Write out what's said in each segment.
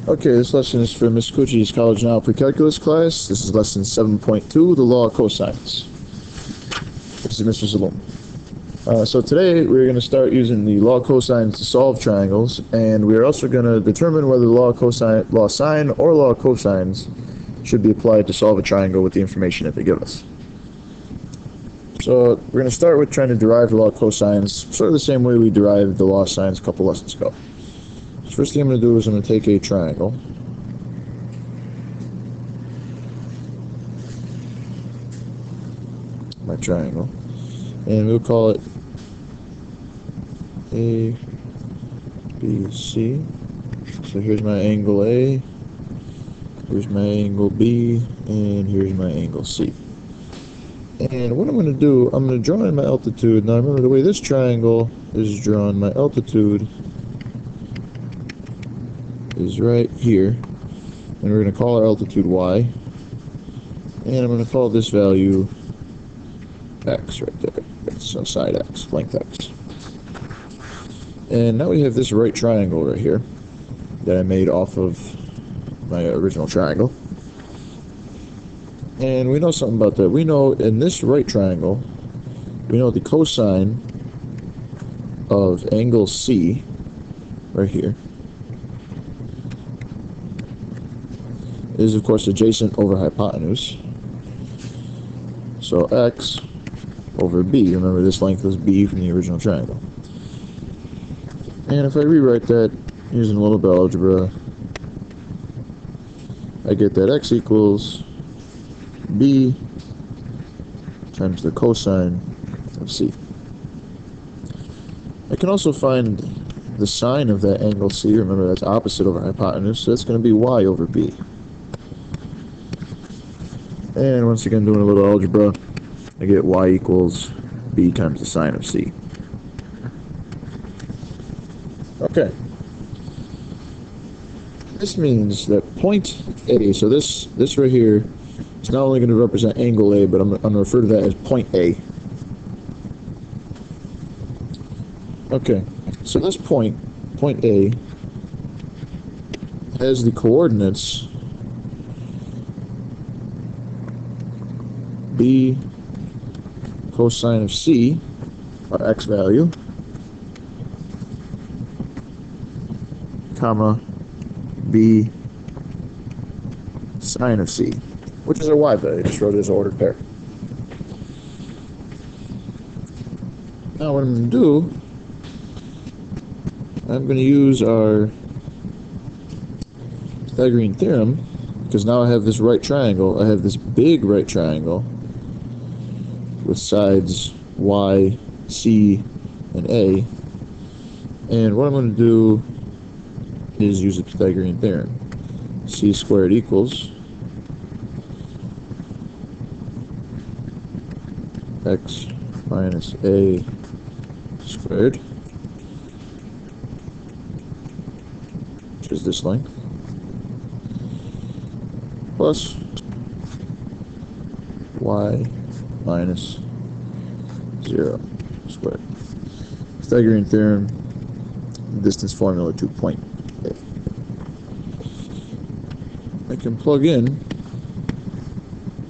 Okay, this lesson is for Miss Cucci's College Now Precalculus class. This is lesson 7.2, the Law of Cosines. This is Mr. Saloom. So today we're going to start using the law of cosines to solve triangles, and we're also going to determine whether the law of sine or law of cosines should be applied to solve a triangle with the information that they give us. So we're going to start with trying to derive the law of cosines, sort of the same way we derived the law of sines a couple lessons ago. First thing I'm going to do is I'm going to take a triangle. My triangle. And we'll call it A, B, C. So here's my angle A, here's my angle B, and here's my angle C. And what I'm going to do, I'm going to draw in my altitude. Now remember, the way this triangle is drawn, my altitude is right here, and we're going to call our altitude Y, and I'm going to call this value X right there. So side X, length X. And now we have this right triangle right here that I made off of my original triangle. And we know something about that. We know in this right triangle, we know the cosine of angle C right here is, of course, adjacent over hypotenuse. So X over B. Remember, this length was B from the original triangle. And if I rewrite that using a little bit of algebra, I get that X equals B times the cosine of C. I can also find the sine of that angle C. Remember, that's opposite over hypotenuse, so that's going to be Y over B. And once again, doing a little algebra, I get Y equals B times the sine of C. Okay. This means that point A, so this right here is not only going to represent angle A, but I'm going to refer to that as point A. Okay, so this point A, has the coordinates B cosine of C, our X value, comma, B sine of C, which is our Y value. I just wrote it as an ordered pair. Now what I'm going to do, I'm going to use our Pythagorean theorem, because now I have this right triangle. I have this big right triangle with sides Y, C, and A. And what I'm going to do is use the Pythagorean theorem. C squared equals X minus A squared, which is this length, plus Y minus 0 squared. Pythagorean theorem, distance formula to point A. I can plug in.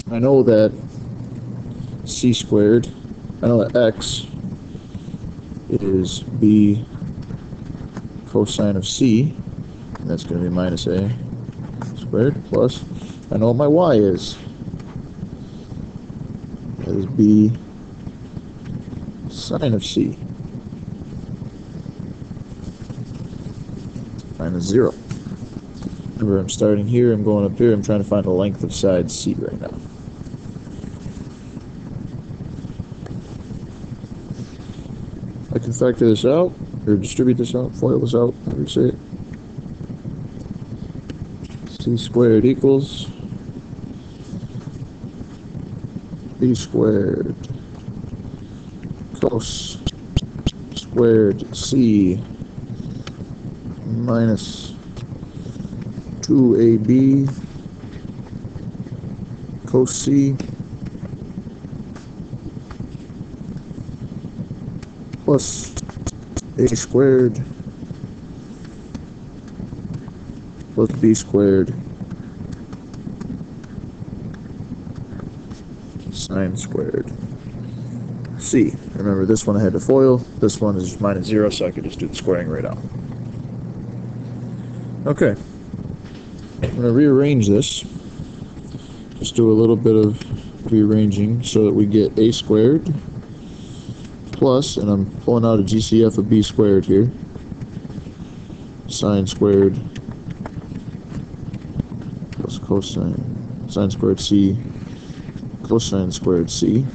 I know that C squared, I know that X is B cosine of C, and that's going to be minus A squared, plus I know what my Y is. That is B sine of C minus 0. Remember, I'm starting here, I'm going up here, I'm trying to find the length of side C right now. I can factor this out, or distribute this out, FOIL this out, however you say it. C squared equals B squared cos squared C minus 2AB cos C plus A squared plus b squared sine squared c. Remember, this one I had to FOIL. This one is minus 0, so I could just do the squaring right out. Okay. I'm going to rearrange this. Just do a little bit of rearranging so that we get a squared plus, and I'm pulling out a GCF of b squared here, sine squared plus cosine, sine squared c, cosine squared c,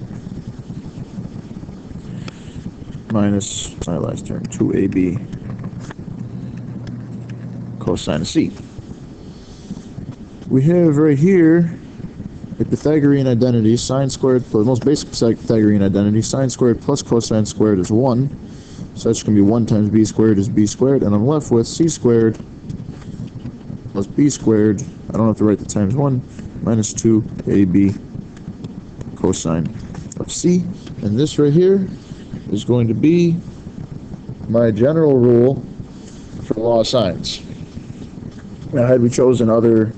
minus, my last term, 2ab cosine c. We have right here a Pythagorean identity, sine squared, for the most basic Pythagorean identity, sine squared plus cosine squared is 1. So that's going to be 1 times b squared is b squared, and I'm left with c squared plus b squared, I don't have to write the times 1, minus 2ab cosine of c. And this right here is going to be my general rule for law of sines. Now, had we chosen other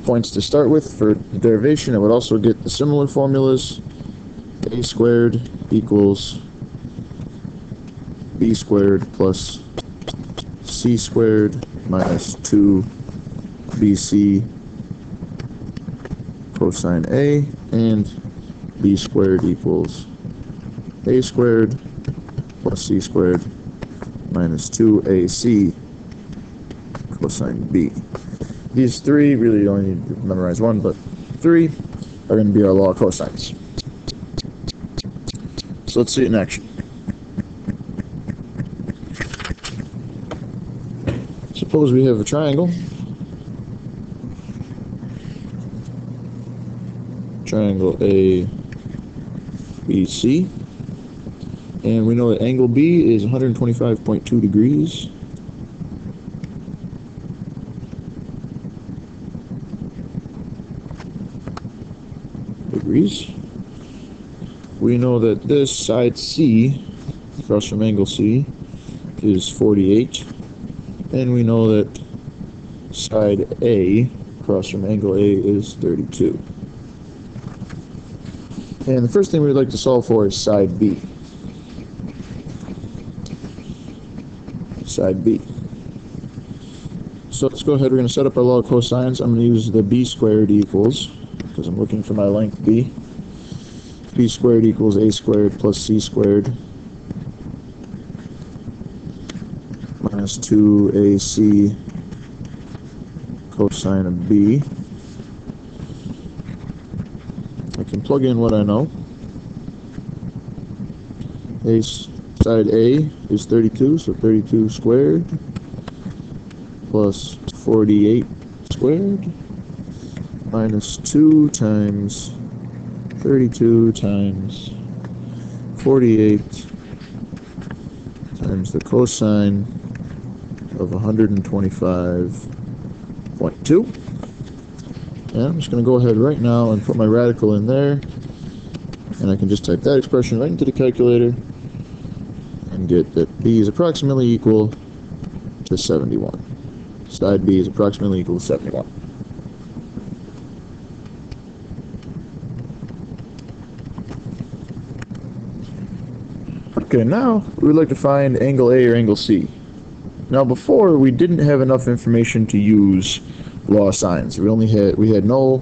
points to start with for the derivation, I would also get the similar formulas. A squared equals b squared plus c squared minus 2bc cosine a, and b squared equals a squared plus c squared minus 2ac cosine b. These three, really you only need to memorize one, but 3 are going to be our law of cosines. So let's see it in action. Suppose we have a triangle. Triangle ABC. And we know that angle B is 125.2 degrees. We know that this side C across from angle C is 48, and we know that side A across from angle A is 32. And the first thing we'd like to solve for is side B. Side B. So let's go ahead, we're going to set up our law of cosines. I'm going to use the b squared equals, because I'm looking for my length b. B squared equals a squared plus c squared minus 2ac cosine of b. I can plug in what I know. Side A is 32, so 32 squared plus 48 squared minus 2 times 32 times 48 times the cosine of 125.2. And I'm just going to go ahead right now and put my radical in there, and I can just type that expression right into the calculator and get that B is approximately equal to 71. Side B is approximately equal to 71. Okay, now we would like to find angle A or angle C. Now before, we didn't have enough information to use law of sines. We had no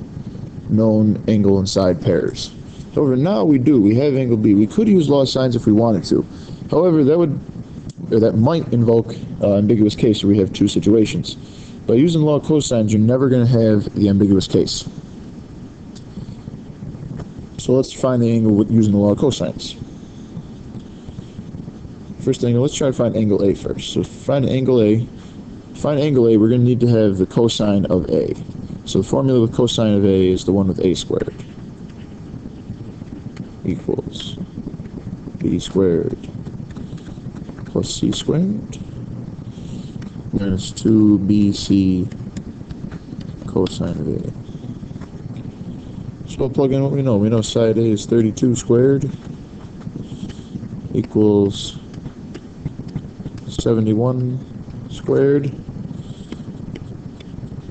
known angle and side pairs. However, now we do. We have angle B. We could use law of sines if we wanted to. However, that might invoke ambiguous case where we have two situations. By using law of cosines, you're never going to have the ambiguous case. So let's find the angle using the law of cosines. First thing, let's try to find angle A first. So to find angle A, we're going to need to have the cosine of A. So the formula with cosine of A is the one with A squared equals B squared plus C squared minus 2BC cosine of A. So I'll plug in what we know. We know side A is 32 squared equals 71 squared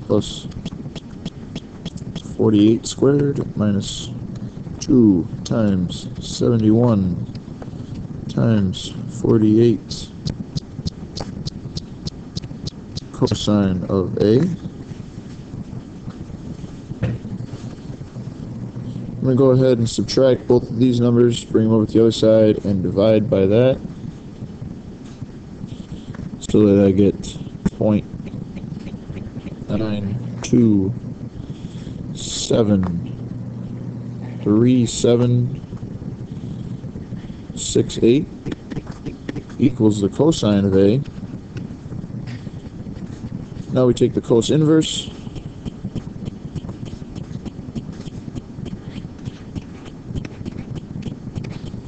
plus 48 squared minus 2 times 71 times 48 cosine of A. I'm going to go ahead and subtract both of these numbers, bring them over to the other side, and divide by that, so that I get 0.92376768 equals the cosine of A. Now we take the cos inverse.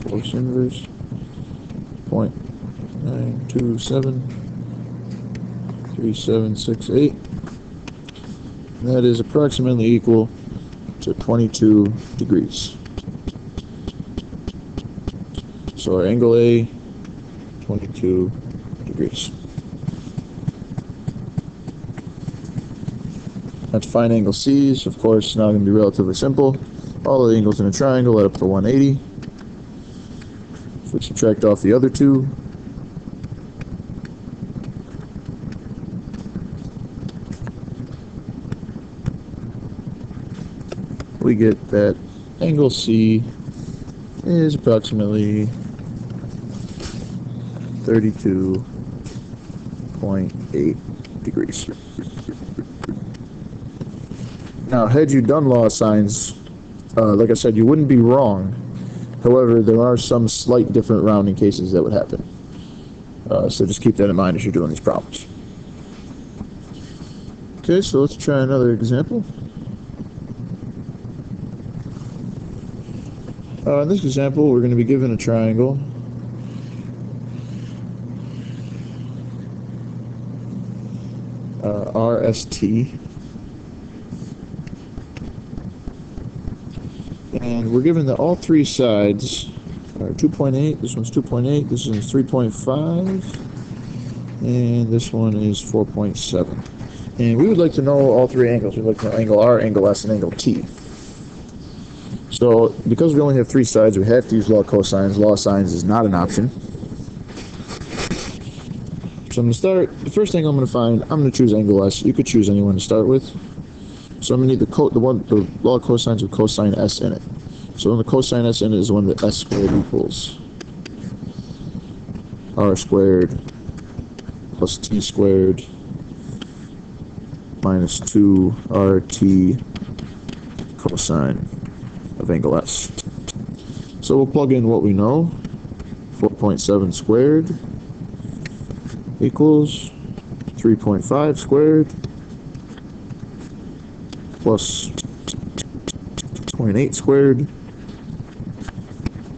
Cos inverse 0.9273768. That is approximately equal to 22 degrees. So our angle A, 22 degrees. Now to find angle C's, of course, now going to be relatively simple. All the angles in a triangle add up to 180. If we subtract off the other two, we get that angle C is approximately 32.8 degrees. Now, had you done law of sines, like I said, you wouldn't be wrong. However, there are some slight different rounding cases that would happen. So just keep that in mind as you're doing these problems. Okay, so let's try another example. In this example, we're going to be given a triangle. RST. And we're given that all three sides are 2.8, this one's 2.8, this one's 3.5, and this one is 4.7. And we would like to know all three angles. We'd like to know angle R, angle S, and angle T. So, because we only have three sides, we have to use law of cosines. Law of sines is not an option. So I'm going to start, the first thing I'm going to find, I'm going to choose angle S. You could choose anyone to start with. So I'm going to need the law of cosines with cosine S in it. So when the cosine S in it is the one that S squared equals R squared plus T squared minus 2RT cosine of angle S. So we'll plug in what we know. 4.7 squared equals 3.5 squared plus 0.8 squared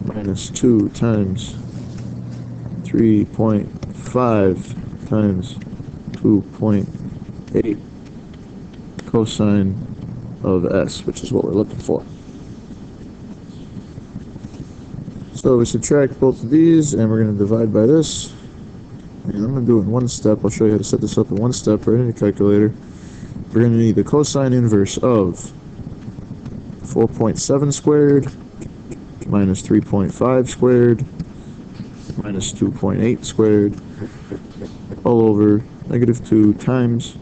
minus 2 times 3.5 times 2.8 cosine of S, which is what we're looking for. So we subtract both of these, and we're going to divide by this. And I'm going to do it in one step. I'll show you how to set this up in one step right in your calculator. We're going to need the cosine inverse of 4.7 squared minus 3.5 squared minus 2.8 squared all over negative 2 times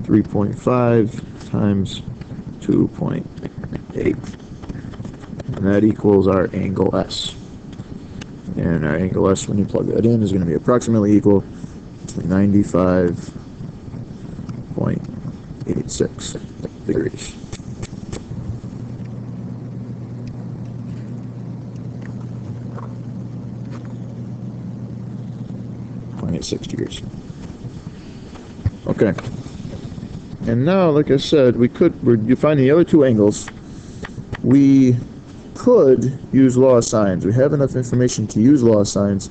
3.5 times 2.8. And that equals our angle S. And our angle S, when you plug that in, is going to be approximately equal to 95.86 degrees. .86 degrees. Okay. And now, like I said, we're finding the other two angles. We could use law of sines. We have enough information to use law of sines.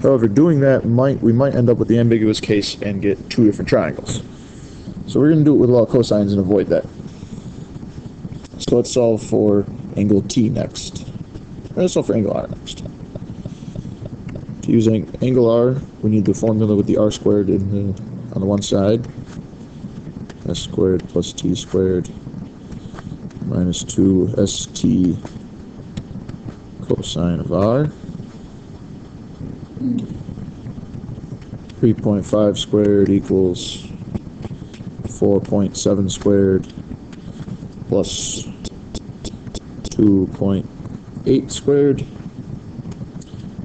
However, doing that we might end up with the ambiguous case and get two different triangles. So we're going to do it with law of cosines and avoid that. So let's solve for angle T next. Let's solve for angle R next. To use angle R, we need the formula with the R squared on the one side. s squared plus t squared minus 2 st cosine of r. 3.5 squared equals 4.7 squared plus 2.8 squared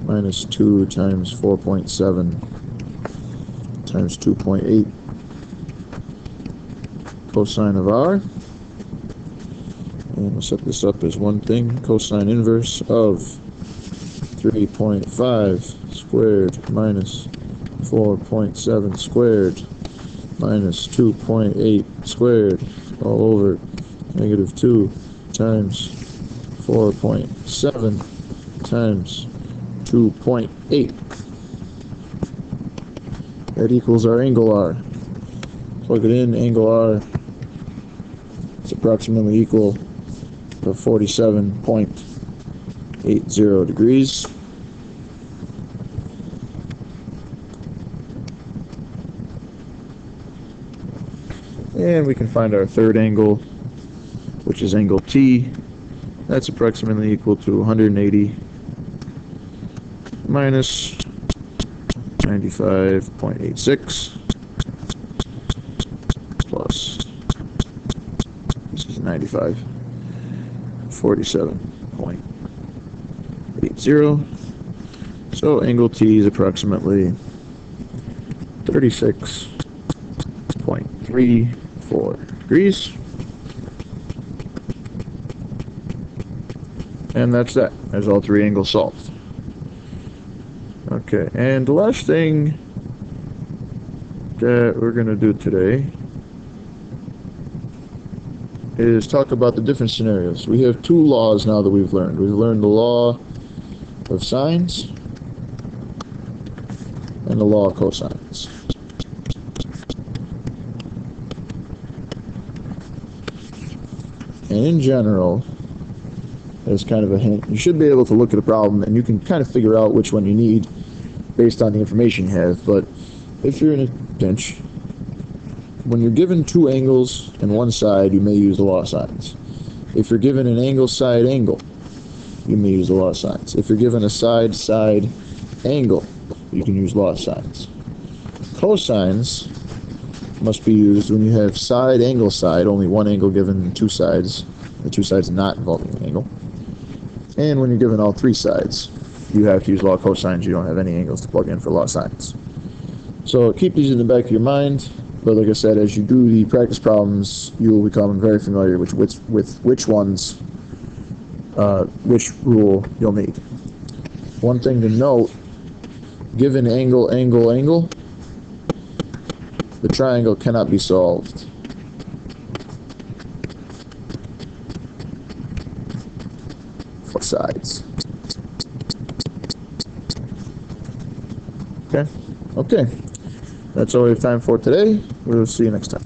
minus 2 times 4.7 times 2.8 cosine of r. And we'll set this up as one thing. Cosine inverse of 3.5 squared minus 4.7 squared minus 2.8 squared all over negative 2 times 4.7 times 2.8. That equals our angle R. Plug it in, angle R is approximately equal to 47.80 degrees. And we can find our third angle, which is angle T. That's approximately equal to 180 minus 95.86 plus, this is 95, 47.80. So angle T is approximately 36.34 degrees. And that's that. There's all three angles solved. Okay, and the last thing that we're going to do today is talk about the different scenarios. We have two laws now that we've learned. We've learned the law of sines and the law of cosines. And in general, as kind of a hint, you should be able to look at a problem and you can kind of figure out which one you need based on the information you have. But if you're in a pinch, when you're given two angles and one side, you may use the law of sines. If you're given an angle-side angle, you may use the law of sines. If you're given a side-side angle, you can use law of sines. Cosines must be used when you have side, angle, side, only one angle given, two sides, the two sides not involving an angle. And when you're given all three sides, you have to use law of cosines. You don't have any angles to plug in for law of sines. So keep these in the back of your mind. But like I said, as you do the practice problems, you will become very familiar with which ones, which rule you'll need. One thing to note, given angle, angle, angle, the triangle cannot be solved. For sides. Okay. That's all we have time for today. We'll see you next time.